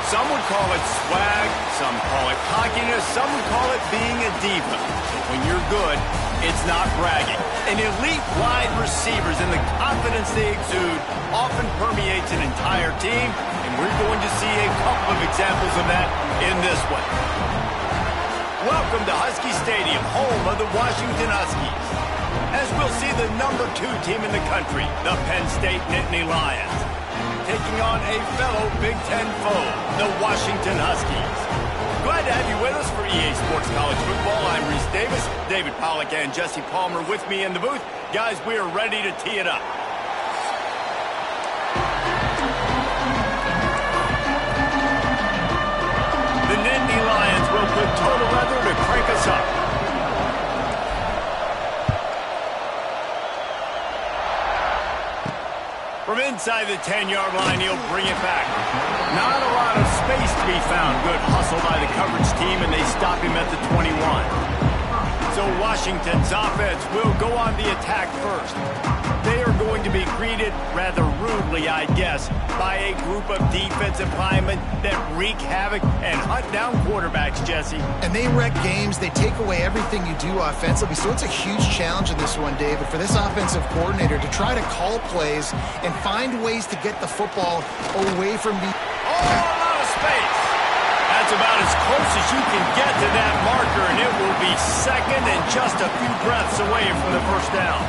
Some would call it swag, some call it cockiness, some would call it being a diva. But when you're good, it's not bragging. An elite wide receivers and the confidence they exude often permeates an entire team, and we're going to see a couple of examples of that in this one. Welcome to Husky Stadium, home of the Washington Huskies. As we'll see the #2 team in the country, the Penn State Nittany Lions, taking on a fellow Big Ten foe, the Washington Huskies. Glad to have you with us for EA Sports College Football. I'm Reese Davis, David Pollack and Jesse Palmer with me in the booth. Guys, we are ready to tee it up. The Nittany Lions will put total weather to crank us up. From inside the 10-yard line, he'll bring it back. Not a lot of space to be found. Good hustle by the coverage team, and they stop him at the 21. So Washington's offense will go on the attack first. They are going to be greeted rather rudely, I guess, by a group of defensive linemen that wreak havoc and hunt down quarterbacks, Jesse. And they wreck games. They take away everything you do offensively. So it's a huge challenge in this one, David, for this offensive coordinator to try to call plays and find ways to get the football away from the... Oh, a lot of space. That's about as close as you can get to that marker, and it will be second and just a few breaths away from the first down.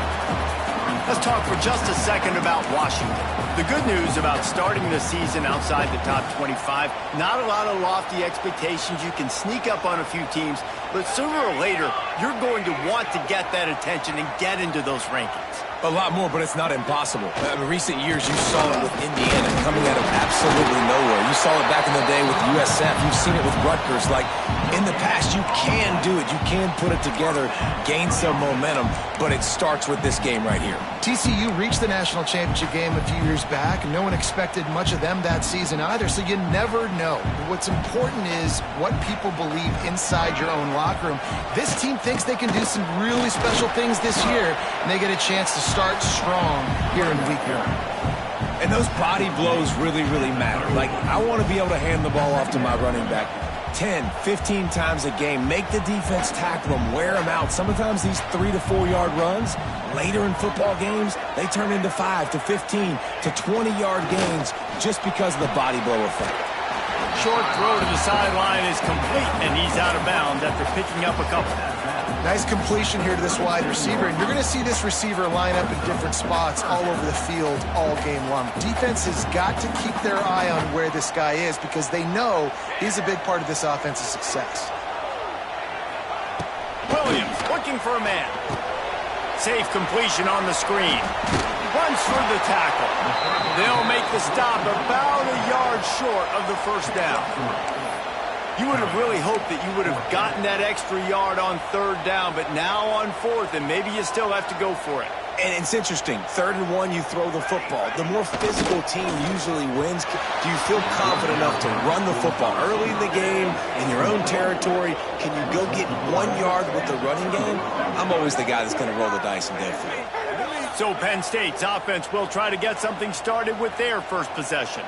Let's talk for just a second about Washington. The good news about starting the season outside the top 25, not a lot of lofty expectations. You can sneak up on a few teams, but sooner or later, you're going to want to get that attention and get into those rankings. A lot more, but it's not impossible. In recent years, you saw it with Indiana coming out of absolutely nowhere. You saw it back in the day with USF. You've seen it with Rutgers. Like, in the past, you can do it. You can put it together, gain some momentum, but it starts with this game right here. TCU reached the national championship game a few years back, and no one expected much of them that season either, so you never know. What's important is what people believe inside your own locker room. This team thinks they can do some really special things this year, and they get a chance to start strong here in week 1. And those body blows really, really matter. Like, I want to be able to hand the ball off to my running back 10, 15 times a game. Make the defense tackle them, wear them out. Sometimes these 3 to 4 yard runs, later in football games, they turn into 5 to 15 to 20-yard gains just because of the body blow effect. Short throw to the sideline is complete, and he's out of bounds after picking up a couple. Nice completion here to this wide receiver, and you're going to see this receiver line up in different spots all over the field all game long. Defense has got to keep their eye on where this guy is because they know he's a big part of this offense's success. Williams looking for a man. Safe completion on the screen. Runs through the tackle. They'll make the stop about a yard short of the first down. You would have really hoped that you would have gotten that extra yard on 3rd down, but now on 4th, and maybe you still have to go for it. And it's interesting. 3rd and 1, you throw the football. The more physical team usually wins. Do you feel confident enough to run the football early in the game, in your own territory? Can you go get 1 yard with the running game? I'm always the guy that's going to roll the dice and go for it. So Penn State's offense will try to get something started with their first possession.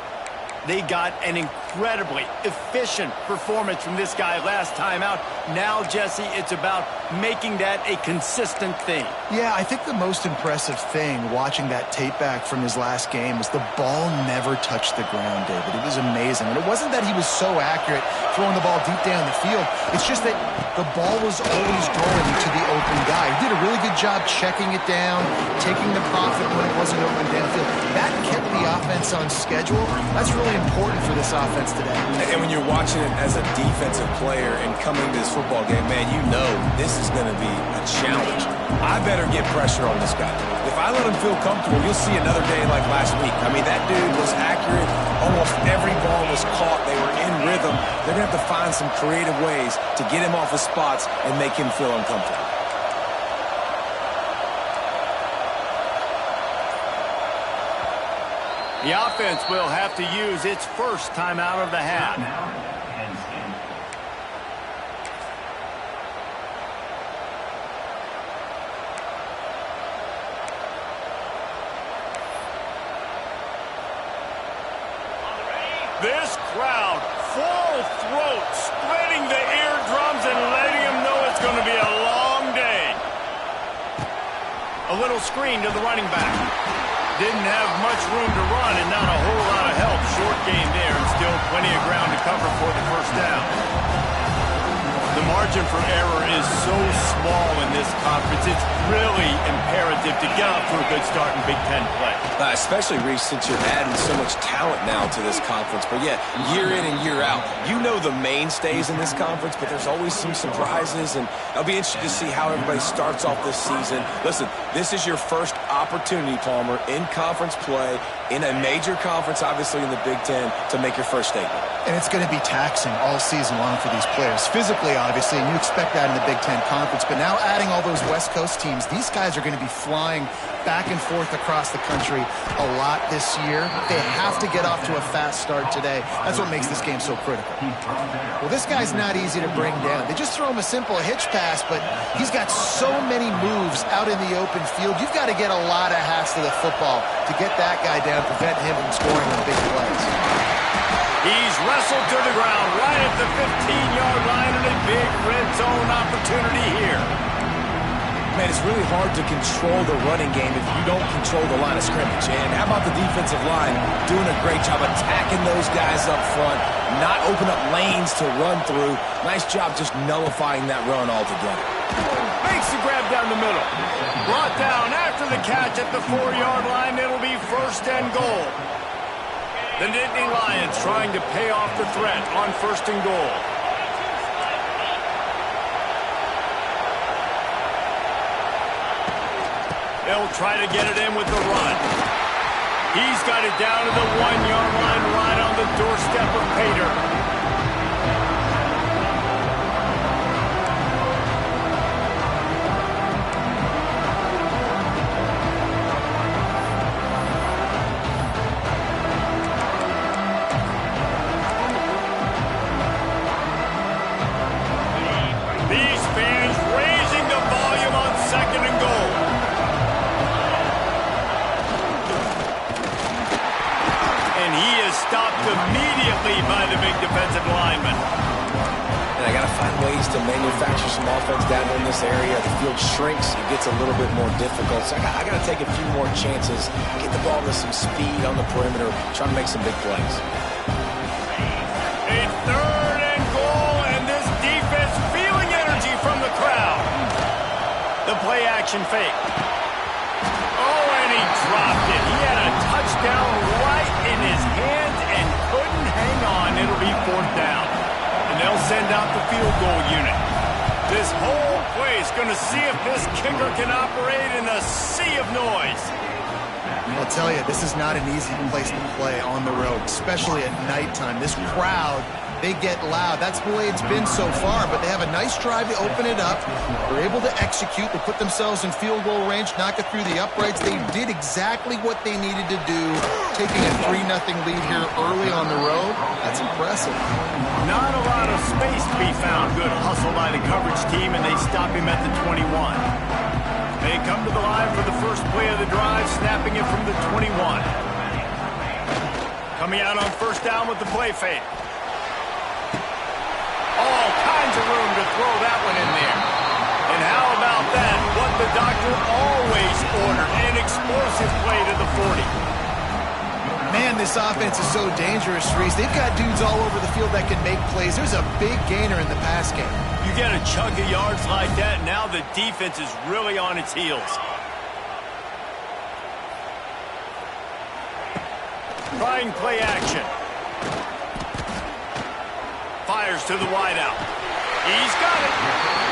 They got an incredibly efficient performance from this guy last time out. Now, Jesse, it's about making that a consistent thing. Yeah, I think the most impressive thing watching that tape back from his last game was the ball never touched the ground, David. It was amazing. And it wasn't that he was so accurate throwing the ball deep down the field. It's just that the ball was always going to the open guy. He did a really good job checking it down, taking the profit when it wasn't open downfield. That kept the offense on schedule. That's really important for this offense today. And when you're watching it as a defensive player and coming to this football game, man, you know this is going to be a challenge. I better get pressure on this guy. If I let him feel comfortable, you'll see another day like last week. I mean, that dude was accurate. Almost every ball was caught. They were in rhythm. They're going to have to find some creative ways to get him off his spots and make him feel uncomfortable. The offense will have to use its first timeout of the half. This crowd full throat, splitting the eardrums and letting him know it's going to be a long day. A little screen to the running back. Didn't have much room to run and not a whole lot of help. Short game there and still plenty of ground to cover for the first down. The margin for error is so small in this conference, it's really imperative to get off to a good start in Big Ten play. Especially, Reese, since you're adding so much talent now to this conference. But, yeah, year in and year out, you know the mainstays in this conference, but there's always some surprises, and I'll be interested to see how everybody starts off this season. Listen, this is your first opportunity, Palmer, in conference play, in a major conference, obviously in the Big Ten, to make your first statement. And it's going to be taxing all season long for these players. Physically, obviously, and you expect that in the Big Ten Conference. But now adding all those West Coast teams, these guys are going to be flying back and forth across the country a lot this year. They have to get off to a fast start today. That's what makes this game so critical. Well, this guy's not easy to bring down. They just throw him a simple hitch pass, but he's got so many moves out in the open field. You've got to get a lot of hats to the football to get that guy down, prevent him from scoring on big plays. He's wrestled to the ground right at the 15-yard line and a big red zone opportunity here. Man, it's really hard to control the running game if you don't control the line of scrimmage. And how about the defensive line doing a great job attacking those guys up front, not open up lanes to run through. Nice job just nullifying that run altogether. Makes the grab down the middle. Brought down after the catch at the 4-yard line. It'll be first and goal. The Nittany Lions trying to pay off the threat on first and goal. They'll try to get it in with the run. He's got it down to the 1-yard line right on the doorstep of Pater. Immediately by the big defensive lineman. And I got to find ways to manufacture some offense down in this area. The field shrinks, it gets a little bit more difficult. So I got to take a few more chances, get the ball to some speed on the perimeter, try to make some big plays. A third and goal, and this defense feeling energy from the crowd. The play action fake. Oh, and he dropped it. He had a touchdown right in his hands and couldn't hang on. It'll be fourth down. And they'll send out the field goal unit. This whole place going to see if this kicker can operate in a sea of noise. I'll tell you, this is not an easy place to play on the road, especially at nighttime. This crowd, they get loud. That's the way it's been so far, but they have a nice drive to open it up. They're able to execute. They put themselves in field goal range, knock it through the uprights. They did exactly what they needed to do, taking a 3-0 lead here early on the road. That's impressive. Not a lot of space to be found. Good hustle by the coverage team, and they stop him at the 21. They come to the line for the first play of the drive, snapping it from the 21. Coming out on first down with the play fake. All kinds of room to throw that one in there. And how about that? What the doctor always ordered, an explosive play to the 40. Man, this offense is so dangerous, Reese. They've got dudes all over the field that can make plays. There's a big gainer in the pass game. You get a chunk of yards like that, now the defense is really on its heels. Trying play action. Fires to the wideout. He's got it.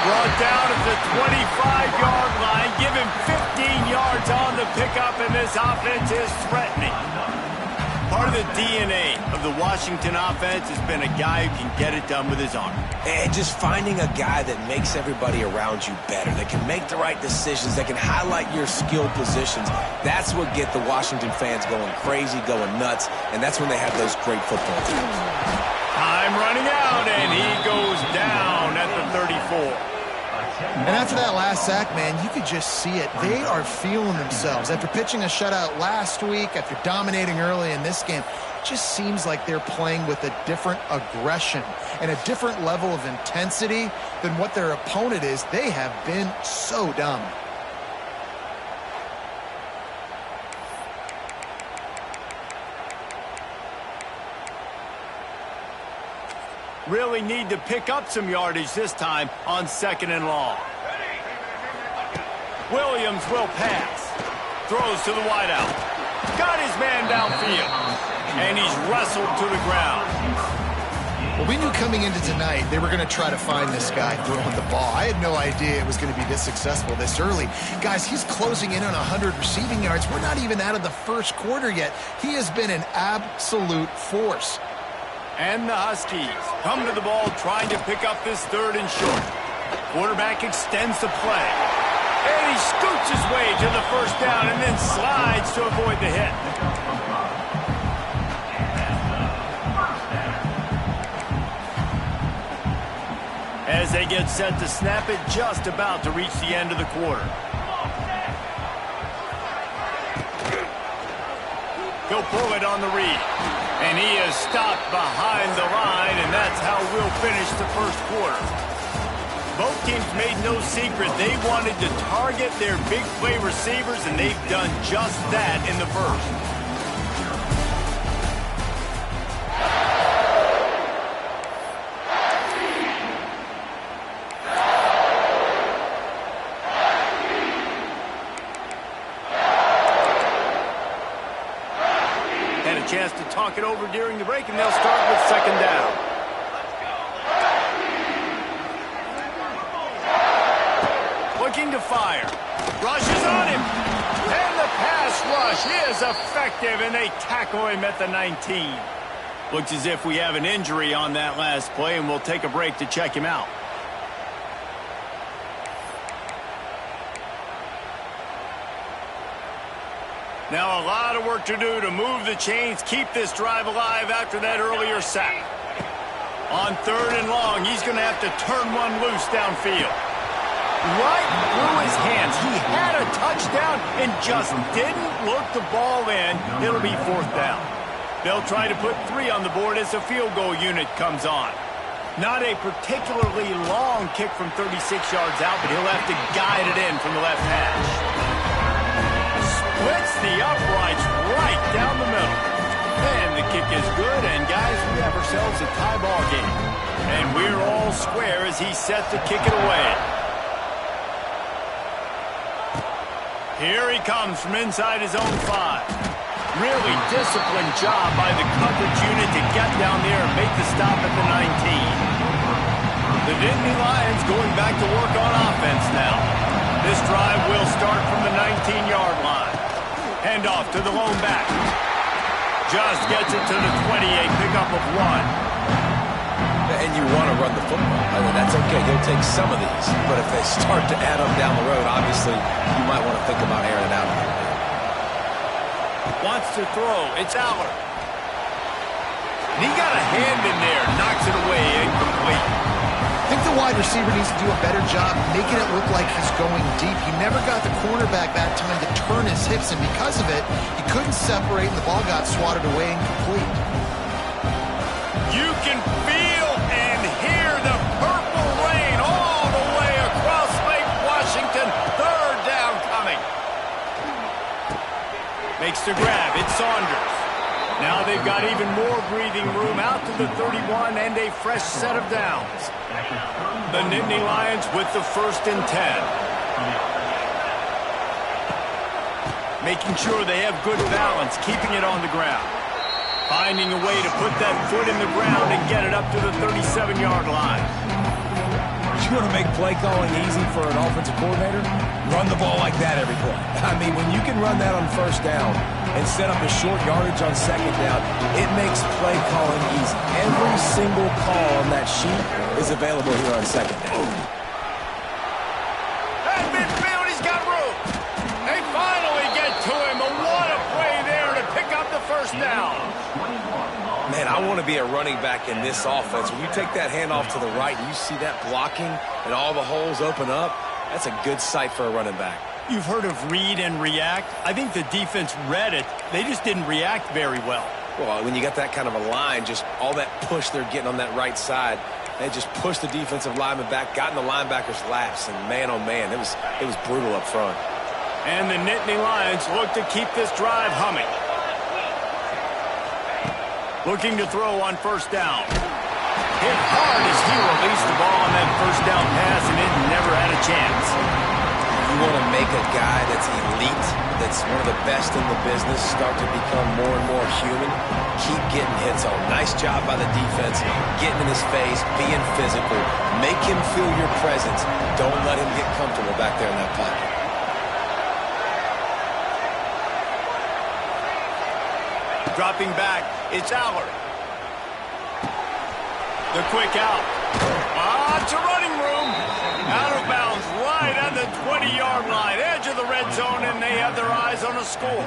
Brought down at the 25-yard line. Give him 15 yards on the pickup, and this offense is threatening. Part of the DNA of the Washington offense has been a guy who can get it done with his arm. And just finding a guy that makes everybody around you better, that can make the right decisions, that can highlight your skilled positions. That's what get the Washington fans going crazy, going nuts, and that's when they have those great football teams. Time running out, and he goes down at the 34. And after that last sack, man, you could just see it. They are feeling themselves. After pitching a shutout last week, after dominating early in this game, it just seems like they're playing with a different aggression and a different level of intensity than what their opponent is. They have been so dominant. Really need to pick up some yardage this time on 2nd and long. Williams will pass. Throws to the wideout. Got his man downfield. And he's wrestled to the ground. Well, we knew coming into tonight they were going to try to find this guy throwing the ball. I had no idea it was going to be this successful this early. Guys, he's closing in on 100 receiving yards. We're not even out of the first quarter yet. He has been an absolute force. And the Huskies come to the ball trying to pick up this 3rd and short. Quarterback extends the play. And he scoots his way to the 1st down and then slides to avoid the hit. As they get set to snap it, just about to reach the end of the quarter. He'll pull it on the read. And he is stopped behind the line, and that's how we'll finish the 1st quarter. Both teams made no secret they wanted to target their big play receivers, and they've done just that in the 1st. Chance to talk it over during the break, and they'll start with 2nd down. Looking to fire. Rushes on him. And the pass rush is effective, and they tackle him at the 19. Looks as if we have an injury on that last play, and we'll take a break to check him out. Now a lot of work to do to move the chains, keep this drive alive after that earlier sack. On 3rd and long, he's going to have to turn one loose downfield. Right through his hands. He had a touchdown and just didn't look the ball in. It'll be 4th down. They'll try to put 3 on the board as the field goal unit comes on. Not a particularly long kick from 36 yards out, but he'll have to guide it in from the left hash. Splits the uprights right down the middle. And the kick is good, and guys, we have ourselves a tie ball game. And we're all square as he's set to kick it away. Here he comes from inside his own 5. Really disciplined job by the coverage unit to get down there and make the stop at the 19. The Nittany Lions going back to work on offense now. This drive will start from the 19-yard line. Hand off to the lone back. Just gets it to the 28, pickup of 1. And you want to run the football. I mean, that's okay. He'll take some of these. But if they start to add up down the road, obviously, you might want to think about airing it out. Wants to throw. It's Aller. And he got a hand in there. Knocks it away. Incomplete. I think the wide receiver needs to do a better job making it look like he's going deep. He never got the cornerback that time to turn his hips, and because of it, he couldn't separate, and the ball got swatted away incomplete. You can feel and hear the purple rain all the way across Lake Washington. 3rd down coming. Makes the grab. It's Saunders. Now they've got even more breathing room out to the 31 and a fresh set of downs. The Nittany Lions with the 1st and 10. Making sure they have good balance, keeping it on the ground. Finding a way to put that foot in the ground and get it up to the 37-yard line. You want to make play calling easy for an offensive coordinator? Run the ball like that every play. I mean, when you can run that on 1st down and set up a short yardage on 2nd down, it makes play calling easy. Every single call on that sheet is available here on 2nd down. At midfield, he's got room. They finally get to him. What a play there to pick up the 1st down. Man, I want to be a running back in this offense. When you take that handoff to the right and you see that blocking and all the holes open up, that's a good sight for a running back. You've heard of read and react. I think the defense read it. They just didn't react very well. Well, when you got that kind of a line, just all that push they're getting on that right side, they just pushed the defensive lineman back, got in the linebacker's laps, and man, oh man, it was brutal up front. And the Nittany Lions look to keep this drive humming. Looking to throw on first down. Hit hard as he released the ball on that first down pass, and it never had a chance. You want to make a guy that's elite, that's one of the best in the business, start to become more and more human. Keep getting hits on. Nice job by the defense, getting in his face, being physical. Make him feel your presence. Don't let him get comfortable back there in that pocket. Dropping back, it's Allard. The quick out. It's a running room. Out of bounds, right at the 20-yard line. Edge of the red zone, and they have their eyes on a score.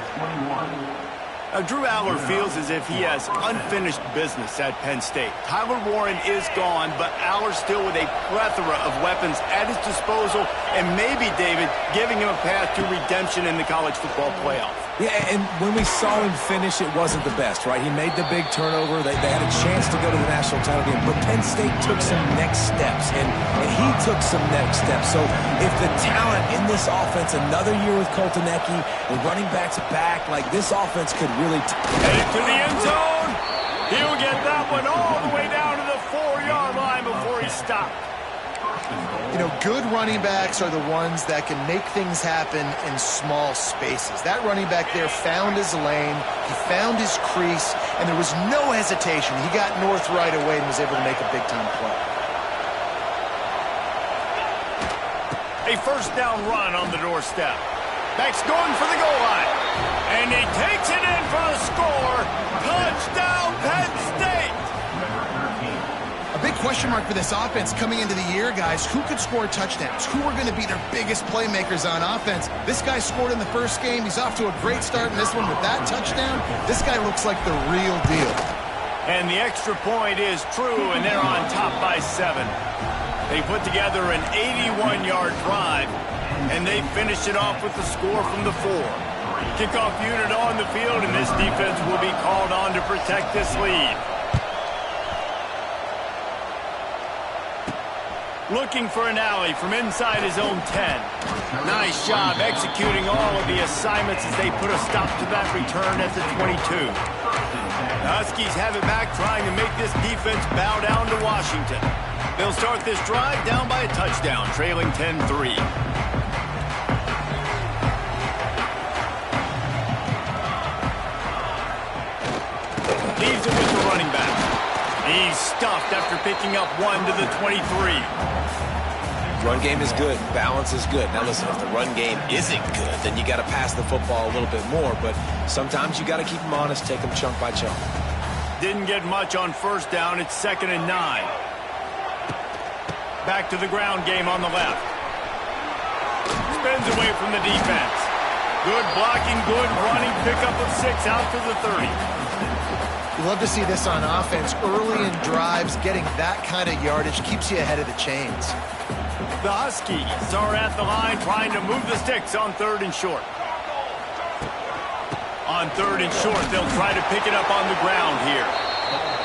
Drew Allard feels as if he has unfinished business at Penn State. Tyler Warren is gone, but Allard still with a plethora of weapons at his disposal, and maybe, David, giving him a path to redemption in the college football playoff. Yeah, and when we saw him finish, it wasn't the best, right? He made the big turnover. They had a chance to go to the national title game, but Penn State took some next steps, and he took some next steps. So if the talent in this offense, another year with Coltonecki, the running backs back, like this offense could really... Headed to the end zone. He'll get that one all the way down to the 4-yard line before he stopped. You know, good running backs are the ones that can make things happen in small spaces. That running back there found his lane, he found his crease, and there was no hesitation. He got north right away and was able to make a big-time play. A first down run on the doorstep. Back's going for the goal line. And he takes it in for the score. Touchdown, Penn State! A big question mark for this offense coming into the year, guys. Who could score touchdowns? Who are going to be their biggest playmakers on offense? This guy scored in the first game. He's off to a great start in this one with that touchdown. This guy looks like the real deal. And the extra point is true, and they're on top by 7. They put together an 81-yard drive, and they finish it off with the score from the 4. Kickoff unit on the field, and this defense will be called on to protect this lead. Looking for an alley from inside his own 10. Nice job executing all of the assignments as they put a stop to that return at the 22. The Huskies have it back, trying to make this defense bow down to Washington. They'll start this drive down by a touchdown, trailing 10-3. Leaves it with the running back. He's stuffed after picking up 1 to the 23. Run game is good. Balance is good. Now listen, if the run game isn't good, then you got to pass the football a little bit more. But sometimes you got to keep them honest, take them chunk by chunk. Didn't get much on first down. It's 2nd and 9. Back to the ground game on the left. Spins away from the defense. Good blocking, good running. Pickup of 6 out to the 30. You love to see this on offense. Early in drives, getting that kind of yardage keeps you ahead of the chains. The Huskies are at the line trying to move the sticks on 3rd and short. On 3rd and short, they'll try to pick it up on the ground here.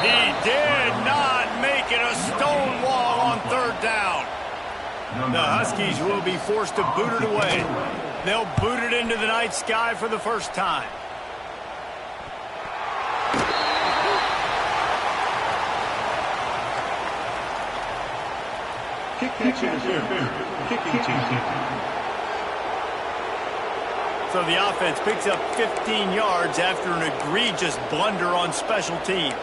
He did not make it a stone wall on 3rd down. The Huskies will be forced to boot it away. They'll boot it into the night sky for the first time. So the offense picks up 15 yards after an egregious blunder on special teams.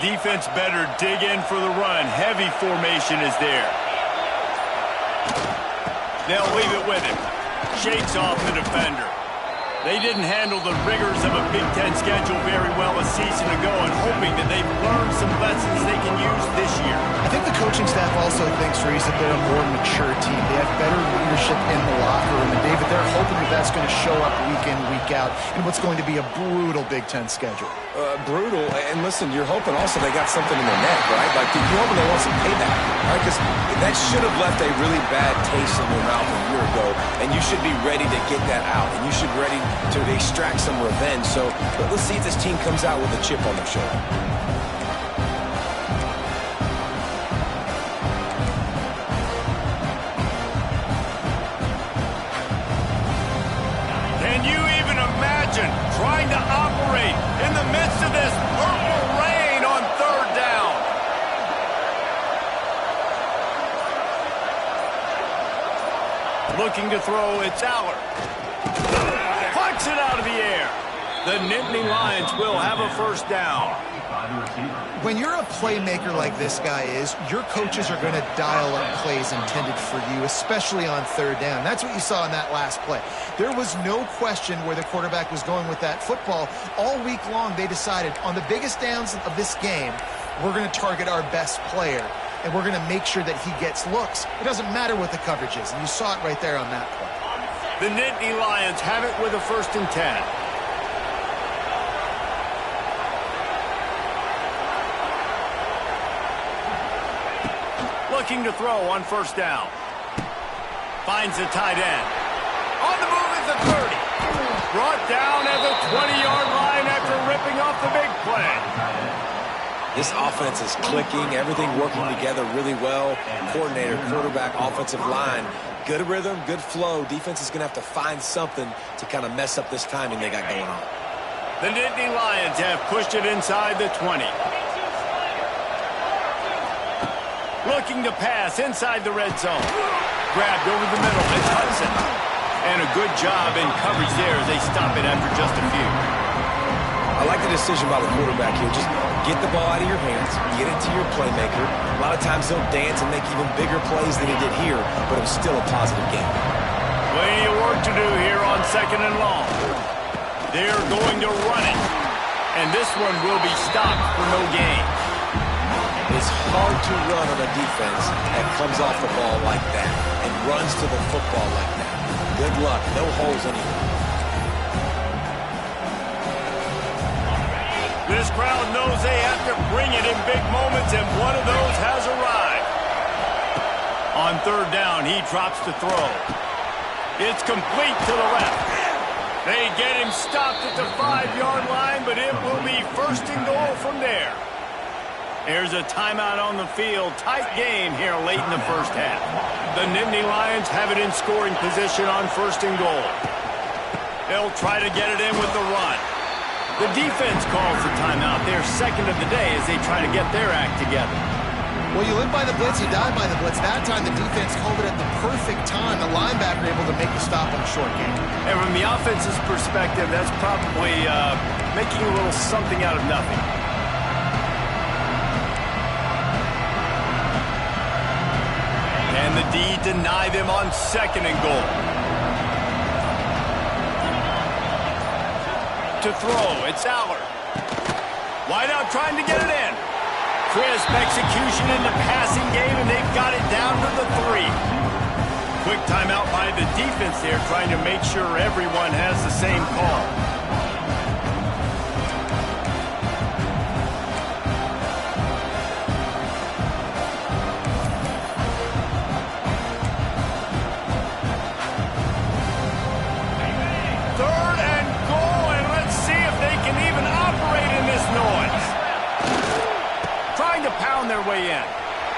Defense better dig in for the run. Heavy formation is there. They'll leave it with him. Shakes off the defender. They didn't handle the rigors of a Big Ten schedule very well a season ago, and hoping that they've learned some lessons they can use this year. I think the coaching staff also thinks, Reese, that they're a more mature team. They have better leadership in the locker room. And, David, they're hoping that that's going to show up week in, week out in what's going to be a brutal Big Ten schedule. Brutal. And listen, you're hoping also they got something in their neck, right? Like, you're hoping they want some payback, right? Because that should have left a really bad taste in your mouth a year ago, and you should be ready to get that out, and you should be ready to extract some revenge. So let's see if this team comes out with a chip on their shoulder. Can you even imagine trying to operate in the midst of this purple rain on third down? Looking to throw, it's Aller. Plucks it out of the air. The Nittany Lions will have a first down. When you're a playmaker like this guy is, your coaches are going to dial up plays intended for you, especially on third down. That's what you saw in that last play. There was no question where the quarterback was going with that football. All week long, they decided on the biggest downs of this game, we're going to target our best player, and we're going to make sure that he gets looks. It doesn't matter what the coverage is, and you saw it right there on that play. The Nittany Lions have it with a 1st and 10. Looking to throw on 1st down. Finds the tight end. On the move is the 30. Brought down at the 20-yard line after ripping off the big play. This offense is clicking, everything working together really well. Coordinator, quarterback, offensive line. Good rhythm, good flow. Defense is going to have to find something to kind of mess up this timing they got going on. The Nittany Lions have pushed it inside the 20. Looking to pass inside the red zone. Grabbed over the middle. It's Hudson. And a good job in coverage there as they stop it after just a few. I like the decision by the quarterback here. Just get the ball out of your hands, get it to your playmaker. A lot of times he'll dance and make even bigger plays than he did here, but it was still a positive game. Plenty of work to do here on 2nd and long. They're going to run it. And this one will be stopped for no gain. It's hard to run on a defense that comes off the ball like that and runs to the football like that. Good luck. No holes anywhere. This crowd knows they have to bring it in big moments, and one of those has arrived. On 3rd down, he drops to throw. It's complete to the left. They get him stopped at the 5-yard line, but it will be 1st and goal from there. There's a timeout on the field. Tight game here late in the 1st half. The Nittany Lions have it in scoring position on 1st and goal. They'll try to get it in with the run. The defense calls the timeout. They're 2nd of the day as they try to get their act together. Well, you live by the blitz, you die by the blitz. That time the defense called it at the perfect time. The linebacker able to make the stop on a short game. And from the offense's perspective, that's probably making a little something out of nothing. Can the D deny them on 2nd and goal? To throw, it's Aller. Wide out trying to get it in. Crisp execution in the passing game, and they've got it down to the 3. Quick timeout by the defense there, trying to make sure everyone has the same call. Pound their way in.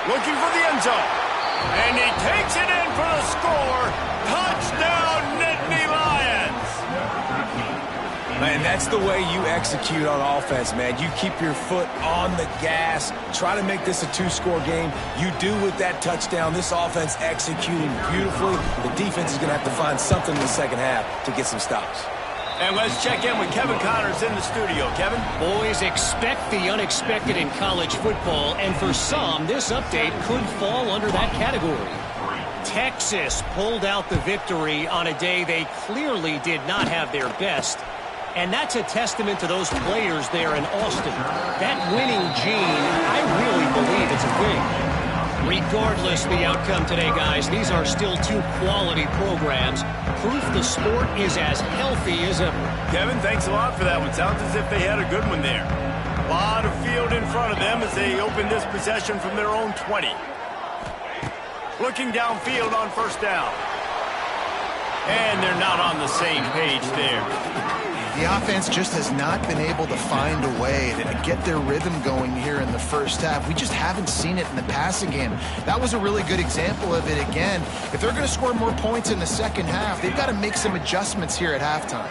Looking for the end zone. And he takes it in for the score. Touchdown, Nittany Lions. Man, that's the way you execute on offense, man. You keep your foot on the gas. Try to make this a 2-score game. You do with that touchdown. This offense executing beautifully. The defense is going to have to find something in the 2nd half to get some stops. And let's check in with Kevin Connors in the studio. Kevin? Boys, expect the unexpected in college football, and for some, this update could fall under that category. Texas pulled out the victory on a day they clearly did not have their best. And that's a testament to those players there in Austin. That winning gene, I really believe it's a thing. Regardless of the outcome today, guys, these are still two quality programs. Proof the sport is as healthy as ever. Kevin, thanks a lot for that one. Sounds as if they had a good one there. A lot of field in front of them as they open this possession from their own 20. Looking downfield on first down. And they're not on the same page there. The offense just has not been able to find a way to get their rhythm going here in the first half. We just haven't seen it in the passing game. That was a really good example of it again. If they're going to score more points in the second half, they've got to make some adjustments here at halftime.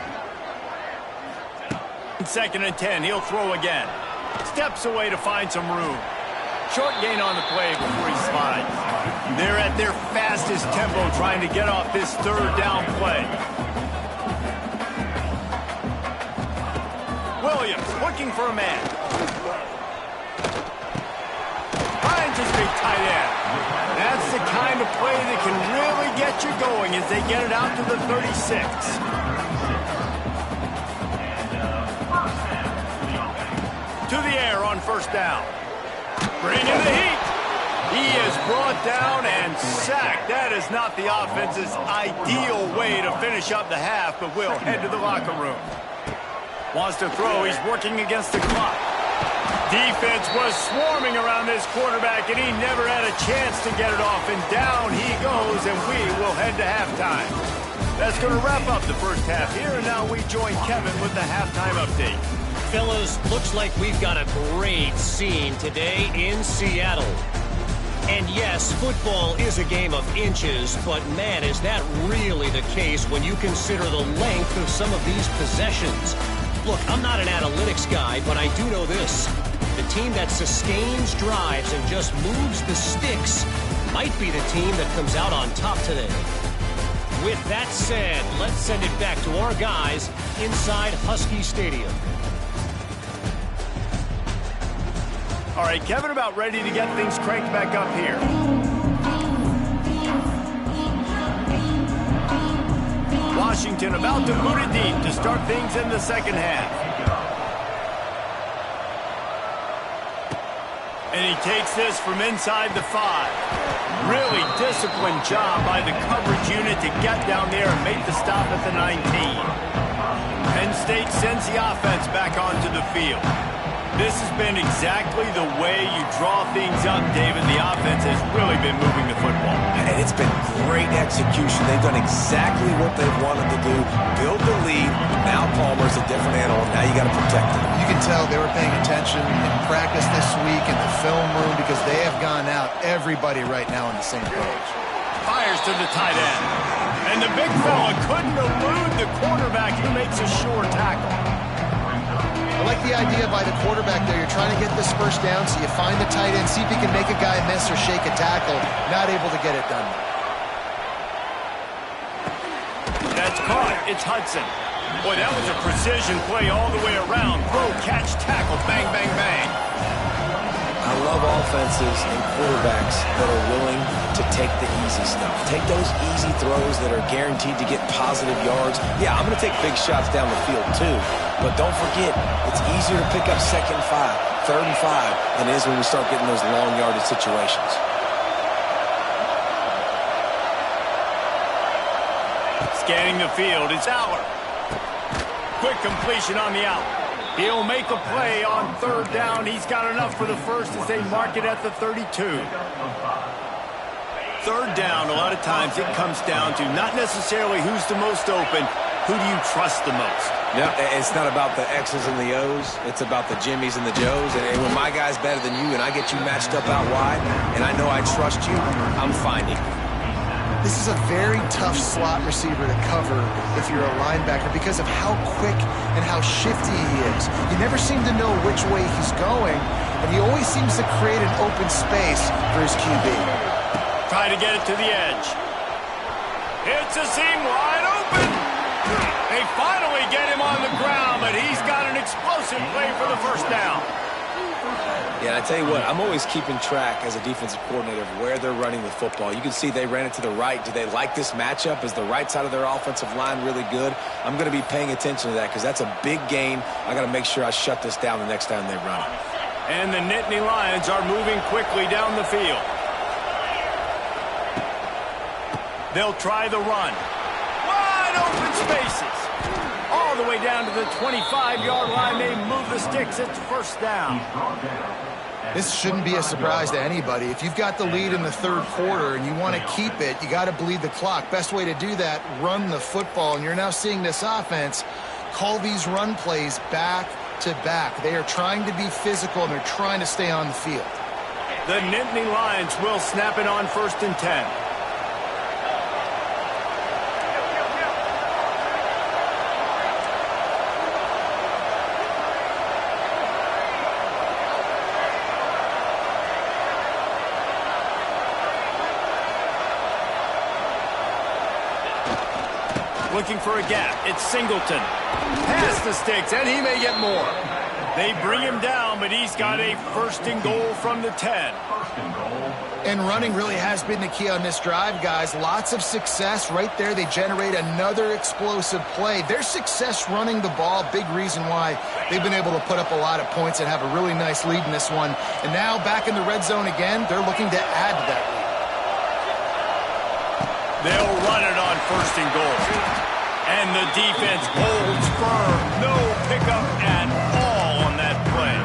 2nd and 10, he'll throw again. Steps away to find some room. Short gain on the play before he slides. They're at their fastest tempo trying to get off this third down play. Williams looking for a man. Finds his big tight end. That's the kind of play that can really get you going as they get it out to the 36. To the air on first down. Bring in the heat. He is brought down and sacked. That is not the offense's ideal way to finish up the half, but we'll head to the locker room. Wants to throw. He's working against the clock. Defense was swarming around this quarterback, and he never had a chance to get it off. And down he goes, and we will head to halftime. That's going to wrap up the first half here, and now we join Kevin with the halftime update. Fellas, looks like we've got a great scene today in Seattle. And yes, football is a game of inches, but man, is that really the case when you consider the length of some of these possessions. Look, I'm not an analytics guy, but I do know this. The team that sustains drives and just moves the sticks might be the team that comes out on top today. With that said, let's send it back to our guys inside Husky Stadium. All right, Kevin, about ready to get things cranked back up here. Washington about to boot it deep to start things in the second half. And he takes this from inside the 5. Really disciplined job by the coverage unit to get down there and make the stop at the 19. Penn State sends the offense back onto the field. This has been exactly the way you draw things up, David. The offense has really been moving the football. And it's been great execution. They've done exactly what they've wanted to do. Build the lead. Now Palmer's a different animal. Now you got to protect him. You can tell they were paying attention in practice this week in the film room because they have gone out, everybody right now on the same page. Fires to the tight end. And the big fella couldn't elude the quarterback who makes a sure tackle. I like the idea by the quarterback there. You're trying to get this first down, so you find the tight end, see if he can make a guy miss or shake a tackle. Not able to get it done. That's caught. It's Hudson. Boy, that was a precision play all the way around. Throw, catch, tackle, bang, bang, bang. I love offenses and quarterbacks that are willing to take the easy stuff. Take those easy throws that are guaranteed to get positive yards. Yeah, I'm going to take big shots down the field too. But don't forget, it's easier to pick up 2nd and 5, 3rd and 5 than it is when we start getting those long yardage situations. Scanning the field, it's Aller. Quick completion on the out. He'll make a play on 3rd down. He's got enough for the first as they mark it at the 32. 3rd down, a lot of times it comes down to not necessarily who's the most open, who do you trust the most? Yeah, it's not about the X's and the O's. It's about the Jimmys and the Joes. And when my guy's better than you and I get you matched up out wide and I know I trust you, I'm finding. This is a very tough slot receiver to cover if you're a linebacker because of how quick and how shifty he is. You never seem to know which way he's going, and he always seems to create an open space for his QB. Try to get it to the edge. It's a seam wide open. They finally get him on the ground, but he's got an explosive play for the first down. Yeah, and I tell you what, I'm always keeping track as a defensive coordinator of where they're running the football. You can see they ran it to the right. Do they like this matchup? Is the right side of their offensive line really good? I'm going to be paying attention to that because that's a big gain. I got to make sure I shut this down the next time they run it. And the Nittany Lions are moving quickly down the field. They'll try the run. Wide open spaces. All the way down to the 25-yard line. They move the sticks. It's first down. This shouldn't be a surprise to anybody. If you've got the lead in the third quarter and you want to keep it, you got to bleed the clock. Best way to do that, run the football. And you're now seeing this offense call these run plays back to back. They are trying to be physical, and they're trying to stay on the field. The Nittany Lions will snap it on 1st and 10. Looking for a gap. It's Singleton. Past the sticks, and he may get more. They bring him down, but he's got a 1st and goal from the 10. And running really has been the key on this drive, guys. Lots of success right there. They generate another explosive play. Their success running the ball, big reason why they've been able to put up a lot of points and have a really nice lead in this one. And now back in the red zone again, they're looking to add to that lead. They'll run it on 1st and goal. And the defense holds firm. No pickup at all on that play.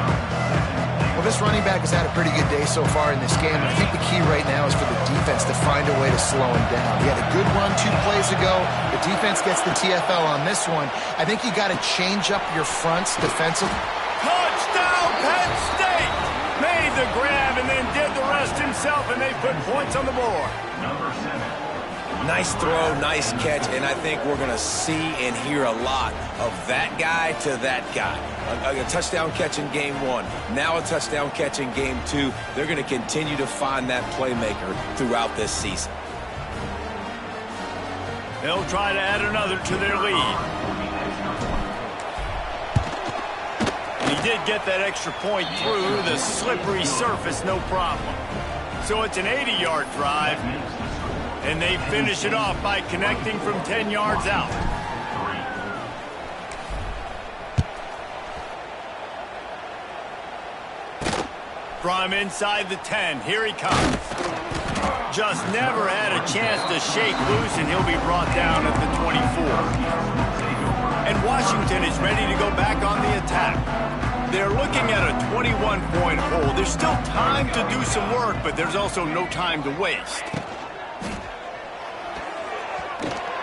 Well, this running back has had a pretty good day so far in this game. And I think the key right now is for the defense to find a way to slow him down. He had a good run 2 plays ago. The defense gets the TFL on this one. I think you got to change up your fronts defensively. Touchdown, Penn State! Made the grab and then did the rest himself, and they put points on the board. Number 7. Nice throw, nice catch, and I think we're going to see and hear a lot of that guy to that guy. A touchdown catch in game 1, now a touchdown catch in game 2. They're going to continue to find that playmaker throughout this season. They'll try to add another to their lead. And he did get that extra point through the slippery surface, no problem. So it's an 80-yard drive. And they finish it off by connecting from 10 yards out. From inside the 10, here he comes. Just never had a chance to shake loose, and he'll be brought down at the 24. And Washington is ready to go back on the attack. They're looking at a 21-point hole. There's still time to do some work, but there's also no time to waste.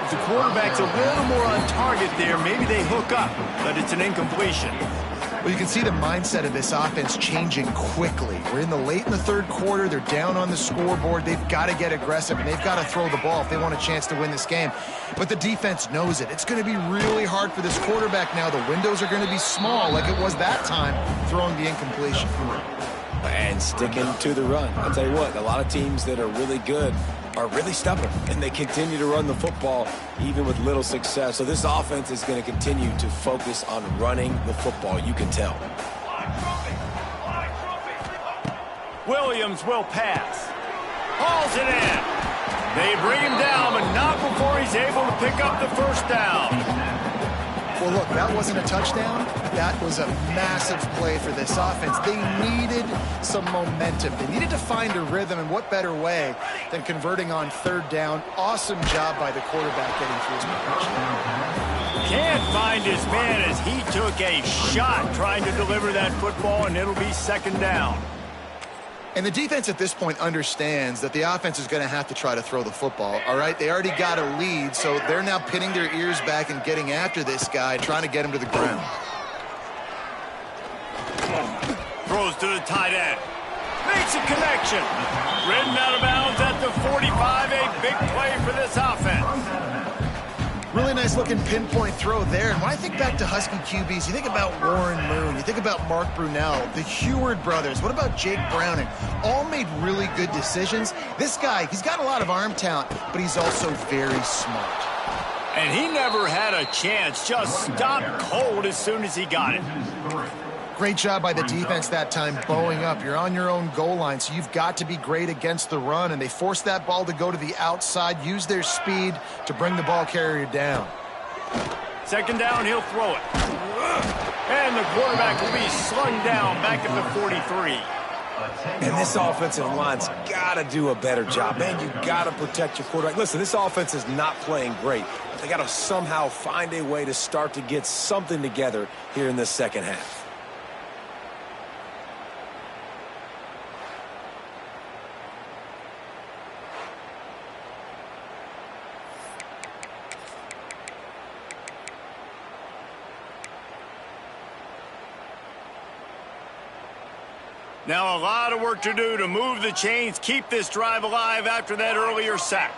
The quarterback's a little more on target there. Maybe they hook up, but it's an incompletion. Well, you can see the mindset of this offense changing quickly. We're late in the third quarter. They're down on the scoreboard. They've got to get aggressive, and they've got to throw the ball if they want a chance to win this game. But the defense knows it. It's going to be really hard for this quarterback now. The windows are going to be small like it was that time, throwing the incompletion. And sticking to the run. I'll tell you what, a lot of teams that are really good are really stubborn, and they continue to run the football even with little success. So this offense is going to continue to focus on running the football. You can tell. Williams will pass. Hauls it in. They bring him down, but not before he's able to pick up the first down. Well, look, that wasn't a touchdown. That was a massive play for this offense. They needed some momentum. They needed to find a rhythm, and what better way than converting on 3rd down. Awesome job by the quarterback getting through his protection. Can't find his man as he took a shot trying to deliver that football, and it'll be 2nd down. And the defense at this point understands that the offense is going to have to try to throw the football, all right? They already got a lead, so they're now pinning their ears back and getting after this guy, trying to get him to the ground. Throws to the tight end. Makes a connection. Ridden out of bounds at the 45, a big play for this offense. Really nice looking pinpoint throw there. And when I think back to Husky QBs, you think about Warren Moon, you think about Mark Brunell, the Heward brothers, what about Jake Browning? All made really good decisions. This guy, he's got a lot of arm talent, but he's also very smart. And he never had a chance, just stopped cold as soon as he got it. Great job by the defense that time, bowing up. You're on your own goal line, so you've got to be great against the run, and they forced that ball to go to the outside, use their speed to bring the ball carrier down. Second down, he'll throw it. And the quarterback will be slung down back at the 43. And this offensive line's got to do a better job. Man, you got to protect your quarterback. Listen, this offense is not playing great. But they got to somehow find a way to start to get something together here in this second half. Now a lot of work to do to move the chains, keep this drive alive after that earlier sack.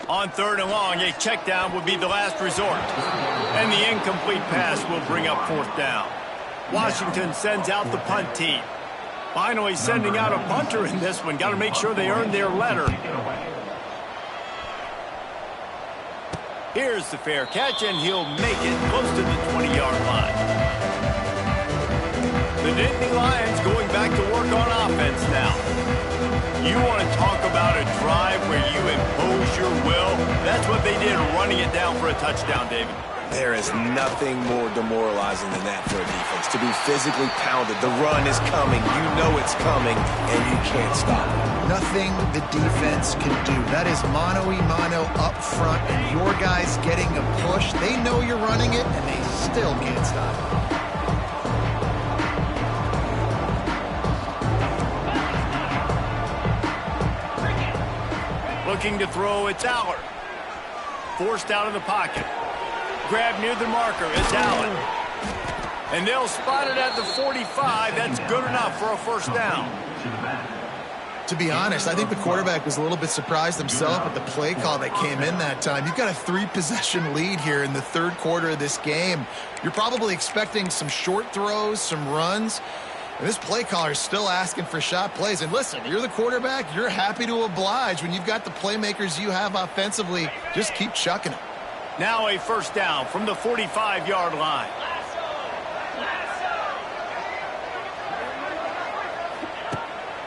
On third and long, a check down would be the last resort. And the incomplete pass will bring up fourth down. Washington sends out the punt team. Finally sending out a punter in this one. Got to make sure they earn their letter. Here's the fair catch, and he'll make it close to the 20-yard line. The Nittany Lions going back to work on offense now. You want to talk about a drive where you impose your will? That's what they did, running it down for a touchdown, David. There is nothing more demoralizing than that for a defense. To be physically pounded. The run is coming. You know it's coming, and you can't stop it. Nothing the defense can do. That is mano-a-mano up front, and your guys getting a push. They know you're running it, and they still can't stop it. Looking to throw, it's Allard. Forced out of the pocket. Grab near the marker, it's Allen. And they'll spot it at the 45. That's good enough for a first down. To be honest, I think the quarterback was a little bit surprised himself at the play call that came in that time. You've got a 3-possession lead here in the third quarter of this game. You're probably expecting some short throws, some runs. And this play caller is still asking for shot plays. And listen, you're the quarterback. You're happy to oblige. When you've got the playmakers you have offensively, just keep chucking them. Now a first down from the 45-yard line.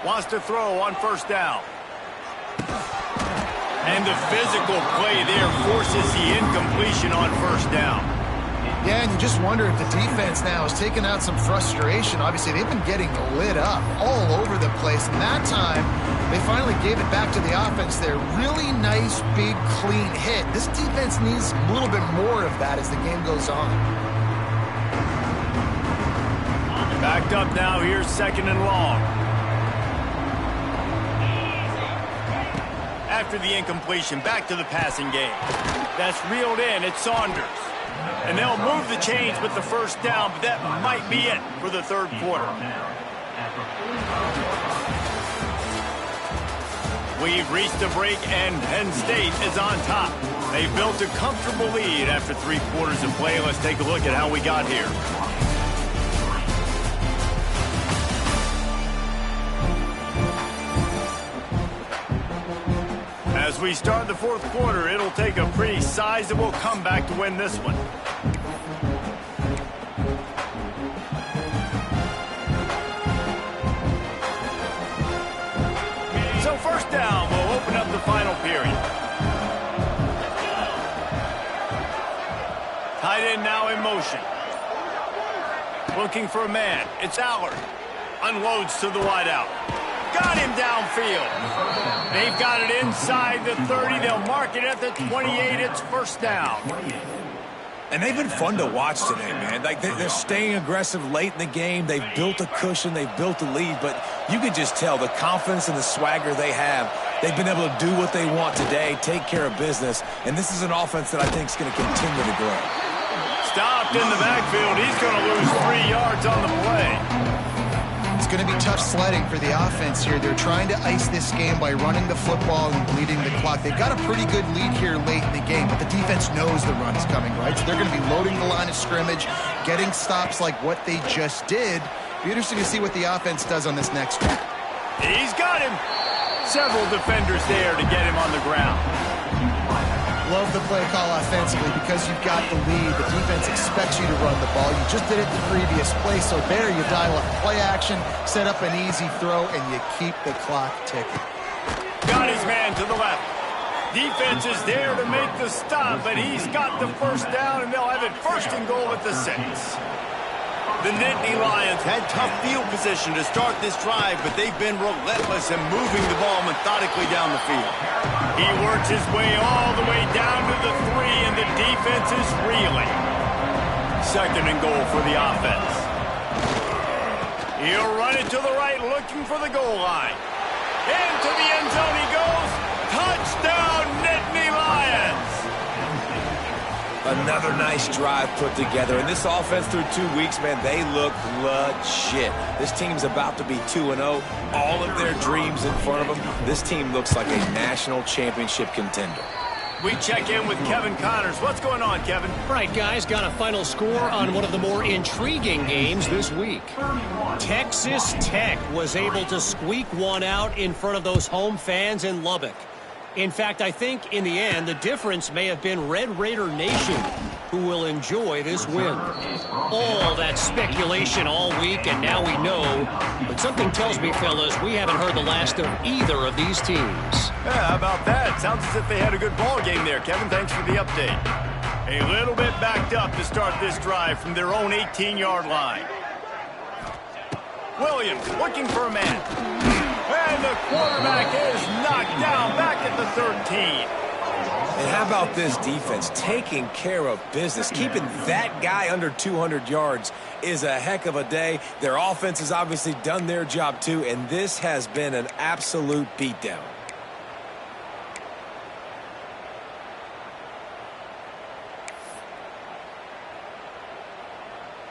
Wants to throw on first down. And the physical play there forces the incompletion on first down. Yeah, and you just wonder if the defense now is taking out some frustration. Obviously, they've been getting lit up all over the place. And that time, they finally gave it back to the offense there. Really nice, big, clean hit. This defense needs a little bit more of that as the game goes on. Backed up now, here's second and long. After the incompletion, back to the passing game. That's reeled in, it's Saunders. And they'll move the chains with the first down, but that might be it for the third quarter. We've reached a break, and Penn State is on top. They've built a comfortable lead after 3 quarters of play. Let's take a look at how we got here. As we start the fourth quarter, it'll take a pretty sizable comeback to win this one. So first down will open up the final period. Tight end now in motion. Looking for a man. It's Allard. Unloads to the wideout. Got him downfield. They've got it inside the 30. They'll mark it at the 28. It's first down. And they've been fun to watch today, man. Like they're staying aggressive late in the game. They've built a cushion. They've built a lead. But you can just tell the confidence and the swagger they have. They've been able to do what they want today, take care of business. And this is an offense that I think is going to continue to grow. Stopped in the backfield. He's going to lose 3 yards on the play. It's going to be tough sledding for the offense here. They're trying to ice this game by running the football and bleeding the clock. They've got a pretty good lead here late in the game, but the defense knows the run is coming, right? So they're going to be loading the line of scrimmage, getting stops like what they just did. Be interesting to see what the offense does on this next one. He's got him. Several defenders there to get him on the ground. Love the play call offensively because you've got the lead. The defense expects you to run the ball. You just did it the previous play, so there you dial up play action, set up an easy throw, and you keep the clock ticking. Got his man to the left. Defense is there to make the stop, but he's got the first down, and they'll have it first and goal at the 6. The Nittany Lions had tough field position to start this drive, but they've been relentless in moving the ball methodically down the field. He works his way all the way down to the 3, and the defense is reeling. Second and goal for the offense. He'll run it to the right, looking for the goal line. Into the end zone he goes. Touchdown, Nittany Lions! Another nice drive put together. And this offense through 2 weeks, man, they look legit. This team's about to be 2-0. All of their dreams in front of them. This team looks like a national championship contender. We check in with Kevin Connors. What's going on, Kevin? Right, guys, got a final score on one of the more intriguing games this week. Texas Tech was able to squeak one out in front of those home fans in Lubbock. In fact, I think in the end, the difference may have been Red Raider Nation, who will enjoy this win. All that speculation all week, and now we know. But something tells me, fellas, we haven't heard the last of either of these teams. Yeah, how about that? Sounds as if they had a good ball game there. Kevin, thanks for the update. A little bit backed up to start this drive from their own 18-yard line. Williams looking for a man. And the quarterback is knocked down back at the 13. And how about this defense taking care of business? Keeping that guy under 200 yards is a heck of a day. Their offense has obviously done their job too, and this has been an absolute beatdown.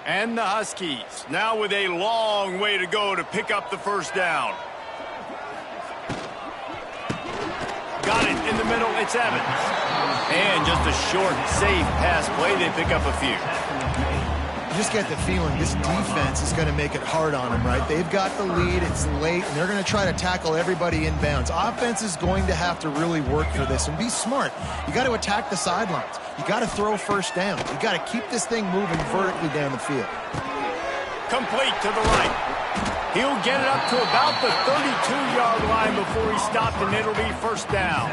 And the Huskies now with a long way to go to pick up the first down. Got it in the middle, it's Evans. And just a short, safe pass play, they pick up a few. You just get the feeling this defense is going to make it hard on them, right? They've got the lead, it's late, and they're going to try to tackle everybody inbounds. Offense is going to have to really work for this and be smart. You got to attack the sidelines. You got to throw first down. You got to keep this thing moving vertically down the field. Complete to the right. He'll get it up to about the 32-yard line before he stopped, and it'll be first down.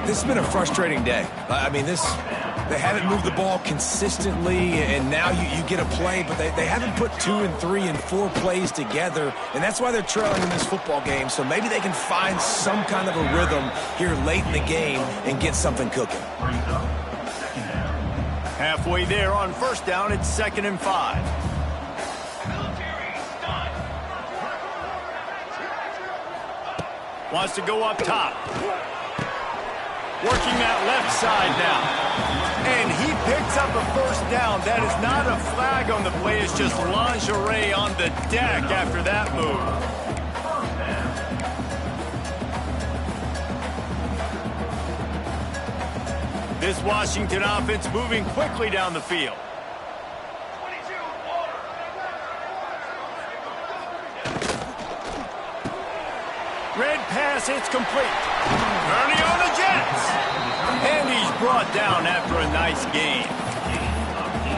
This has been a frustrating day. I mean, they haven't moved the ball consistently, and now you get a play, but they haven't put 2 and 3 and 4 plays together, and that's why they're trailing in this football game. So maybe they can find some kind of a rhythm here late in the game and get something cooking. Halfway there on first down, it's 2nd and 5. Wants to go up top. Working that left side now. And he picks up a first down. That is not a flag on the play. It's just lingerie on the deck after that move. This Washington offense moving quickly down the field. Red pass, it's complete. Ernie on the Jets. And he's brought down after a nice game.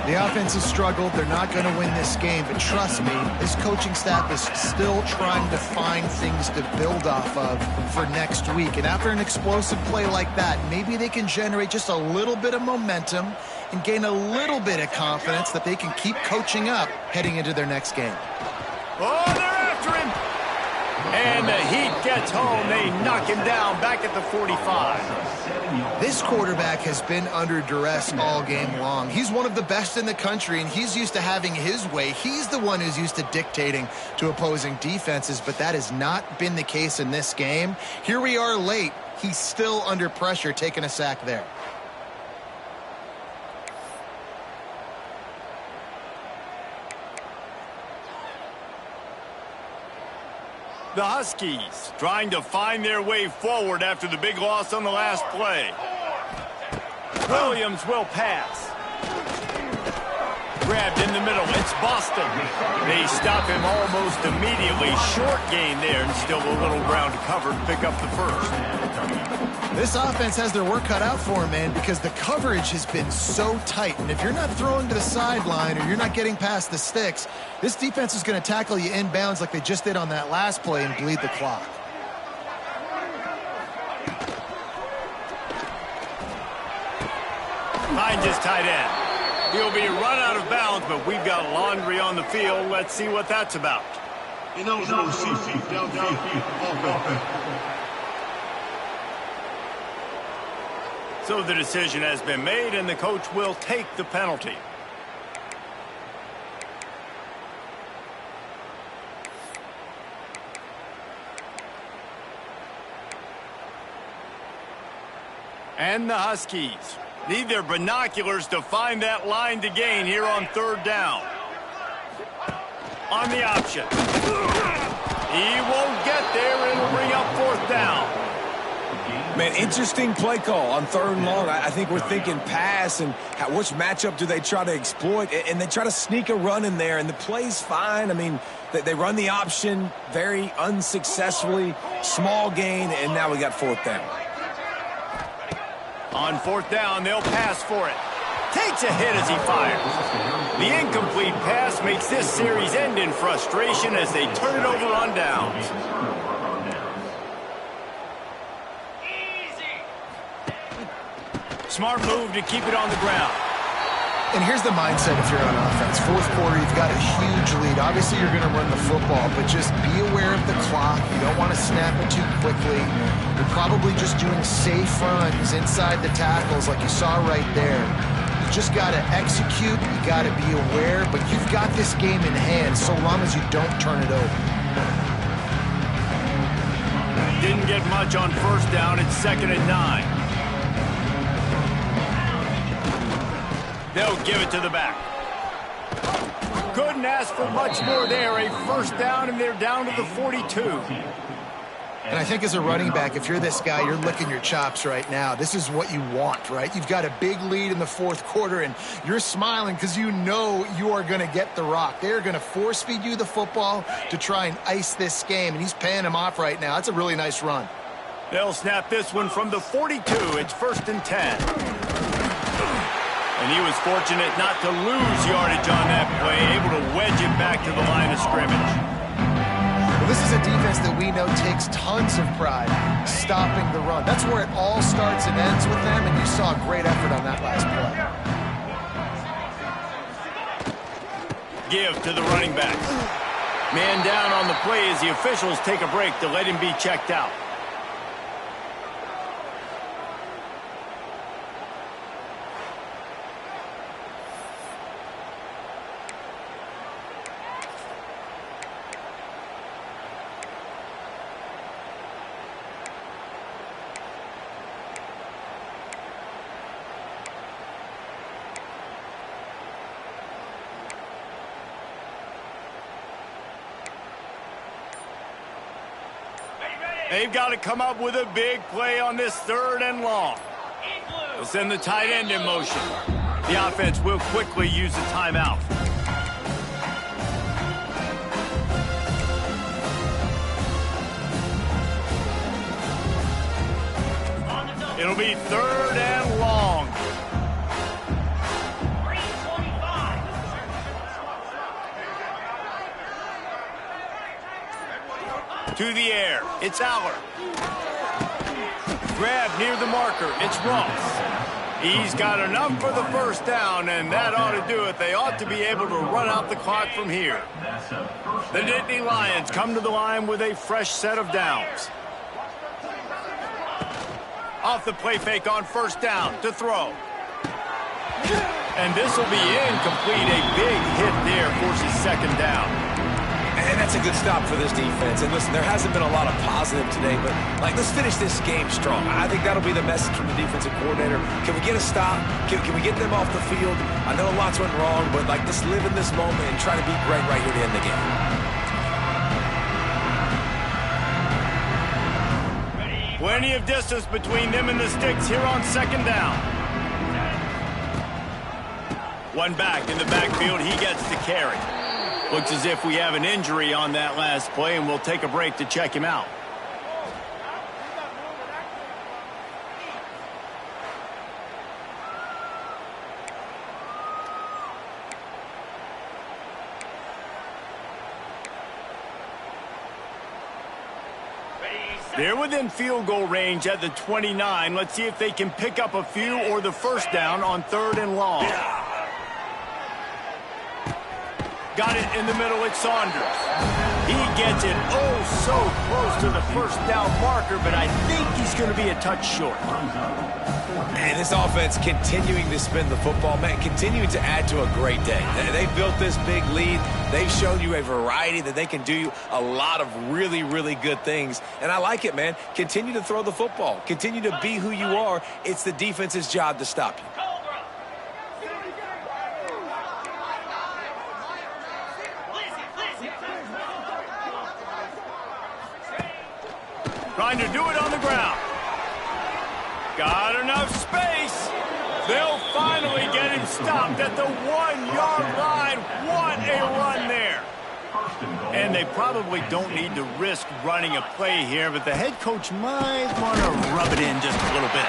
The offense has struggled. They're not going to win this game, but trust me, this coaching staff is still trying to find things to build off of for next week. And after an explosive play like that, maybe they can generate just a little bit of momentum and gain a little bit of confidence that they can keep coaching up heading into their next game. Oh, they're after him. And the Heat gets home. They knock him down back at the 45. This quarterback has been under duress all game long. He's one of the best in the country, and he's used to having his way. He's the one who's used to dictating to opposing defenses, but that has not been the case in this game. Here we are late. He's still under pressure, taking a sack there. The Huskies trying to find their way forward after the big loss on the last play. Williams will pass. Grabbed in the middle. It's Boston. They stop him almost immediately. Short gain there, and still a little ground to cover to pick up the first. This offense has their work cut out for them, man, because the coverage has been so tight. And if you're not throwing to the sideline or you're not getting past the sticks, this defense is going to tackle you inbounds like they just did on that last play and bleed the clock. Finds his tight end. He'll be run out of bounds, but we've got laundry on the field. Let's see what that's about. Ineligible receiver, downfield, offense. So the decision has been made, and the coach will take the penalty. And the Huskies need their binoculars to find that line to gain here on third down. On the option. He won't get there. It'll bring up fourth down. Man, interesting play call on third and long. I think we're thinking pass and which matchup do they try to exploit, and they try to sneak a run in there, and the play's fine. I mean, they run the option very unsuccessfully, small gain, and now we got fourth down. On fourth down, they'll pass for it. Takes a hit as he fires. The incomplete pass makes this series end in frustration as they turn it over on downs. Smart move to keep it on the ground. And here's the mindset if you're on offense. Fourth quarter, you've got a huge lead. Obviously, you're going to run the football, but just be aware of the clock. You don't want to snap it too quickly. You're probably just doing safe runs inside the tackles like you saw right there. You just got to execute. You got to be aware, but you've got this game in hand so long as you don't turn it over. Didn't get much on first down. It's 2nd and 9. They'll give it to the back. Couldn't ask for much more there. A first down, and they're down to the 42. And I think as a running back, if you're this guy, you're licking your chops right now. This is what you want, right? You've got a big lead in the fourth quarter, and you're smiling because you know you are going to get the rock. They're going to force feed you the football to try and ice this game, and he's paying him off right now. That's a really nice run. They'll snap this one from the 42. It's 1st and 10. And he was fortunate not to lose yardage on that play, able to wedge it back to the line of scrimmage. Well, this is a defense that we know takes tons of pride stopping the run. That's where it all starts and ends with them, and you saw a great effort on that last play. Give to the running back. Man down on the play as the officials take a break to let him be checked out. They've got to come up with a big play on this 3rd and long. They'll send the tight end in motion. The offense will quickly use the timeout. It'll be 3rd and long. To the air. It's Aller. Grab near the marker. It's Ross. He's got enough for the first down, and that ought to do it. They ought to be able to run out the clock from here. The Nittany Lions come to the line with a fresh set of downs. Off the play fake on first down to throw. And this will be incomplete. A big hit there forces 2nd down. And that's a good stop for this defense. And listen, there hasn't been a lot of positive today, but, let's finish this game strong. I think that'll be the message from the defensive coordinator. Can we get a stop? Can we get them off the field? I know lots went wrong, but, let's live in this moment and try to be great right here to end the game. Plenty of distance between them and the sticks here on 2nd down. One back in the backfield. He gets the carry. Looks as if we have an injury on that last play, and we'll take a break to check him out. They're within field goal range at the 29. Let's see if they can pick up a few or the first down on 3rd and long. Got it in the middle at Saunders. He gets it so close to the first down marker, but I think he's going to be a touch short. Man, this offense continuing to spin the football, man, continuing to add to a great day. They've built this big lead. They've shown you a variety that they can do a lot of really, really good things. And I like it, man. Continue to throw the football. Continue to be who you are. It's the defense's job to stop you. Trying to do it on the ground. Got enough space. They'll finally get him stopped at the 1-yard line. What a run there. And they probably don't need to risk running a play here, but the head coach might want to rub it in just a little bit.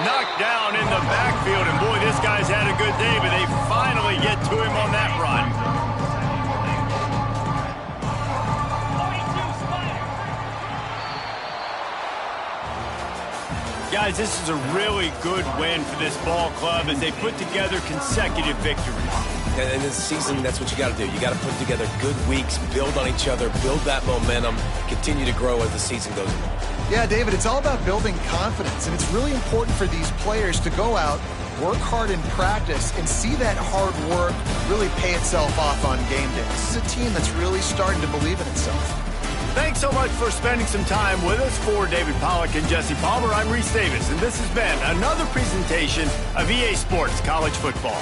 Knocked down in the backfield, and boy, this guy's had a good day, but they finally get to him on that run. Guys, this is a really good win for this ball club as they put together consecutive victories. And in this season, that's what you got to do. You got to put together good weeks, build on each other, build that momentum, continue to grow as the season goes along. Yeah, David, it's all about building confidence, and it's really important for these players to go out, work hard in practice, and see that hard work really pay itself off on game day. This is a team that's really starting to believe in itself. Thanks so much for spending some time with us. For David Pollack and Jesse Palmer, I'm Reese Davis, and this has been another presentation of EA Sports College Football.